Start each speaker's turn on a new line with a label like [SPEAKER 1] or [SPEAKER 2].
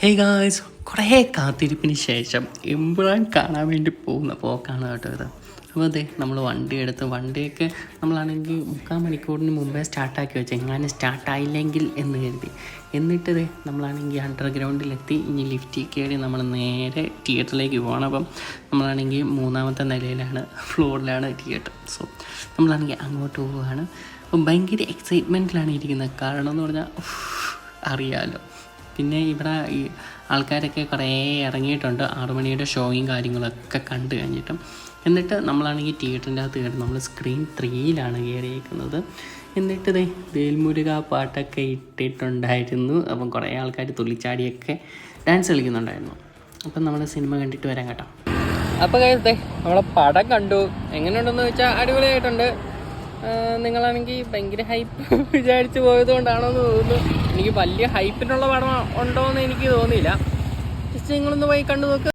[SPEAKER 1] Hey guys, കുറേ കാത്തിരിപ്പിന് ശേഷം എമ്പുരാൻ കാണാൻ വേണ്ടി പോകുന്ന പോക്കാണ് കേട്ടോ ഇത്. അപ്പോൾ അതെ, നമ്മൾ വണ്ടിയൊക്കെ നമ്മളാണെങ്കിൽ 3/4 മണിക്കൂറിന് മുമ്പേ സ്റ്റാർട്ടാക്കി വെച്ചു, എങ്ങാനും സ്റ്റാർട്ടായില്ലെങ്കിൽ എന്ന് കരുതി. എന്നിട്ടത് നമ്മളാണെങ്കിൽ അണ്ടർഗ്രൗണ്ടിലെത്തി, ഇനി ലിഫ്റ്റിൽ കയറി നമ്മൾ നേരെ തിയേറ്ററിലേക്ക് പോകണം. അപ്പം നമ്മളാണെങ്കിൽ 3ാമത്തെ നിലയിലാണ്, ഫ്ലോറിലാണ് തിയേറ്റർ. സോ നമ്മളാണെങ്കിൽ അങ്ങോട്ട് പോവുകയാണ്. അപ്പം ഭയങ്കര എക്സൈറ്റ്മെൻറ്റിലാണ് ഇരിക്കുന്നത്. കാരണം എന്ന് പറഞ്ഞാൽ അറിയാമല്ലോ, പിന്നെ ഇവിടെ ഈ ആൾക്കാരൊക്കെ കുറേ ഇറങ്ങിയിട്ടുണ്ട് 6 മണിയുടെ ഷോയും കാര്യങ്ങളൊക്കെ കണ്ടു കഴിഞ്ഞിട്ടും. എന്നിട്ട് നമ്മളാണെങ്കിൽ തിയേറ്ററിൻ്റെ അകത്ത് കയറി, നമ്മൾ സ്ക്രീൻ 3യിലാണ് കയറിയിരിക്കുന്നത്. എന്നിട്ട് വേൽമുരുക പാട്ടൊക്കെ ഇട്ടിട്ടുണ്ടായിരുന്നു. അപ്പം കുറേ ആൾക്കാർ തുള്ളിച്ചാടിയൊക്കെ ഡാൻസ് കളിക്കുന്നുണ്ടായിരുന്നു. അപ്പം നമ്മൾ സിനിമ കണ്ടിട്ട് വരാം കേട്ടോ. അപ്പോൾ കഴിയത്തെ നമ്മളെ പടം കണ്ടു. എങ്ങനെയുണ്ടെന്ന് വെച്ചാൽ അടിപൊളിയായിട്ടുണ്ട്. നിങ്ങളാണെങ്കിൽ ഭയങ്കര ഹൈപ്പ് വിചാരിച്ച് പോയത് കൊണ്ടാണോ എന്ന് തോന്നുന്നു. എനിക്ക് വലിയ ഹൈപ്പിനുള്ള പടം ഉണ്ടോ എന്ന് എനിക്ക് തോന്നിയില്ല. ജസ്റ്റ് നിങ്ങളൊന്ന് പോയി കണ്ടു നോക്ക്.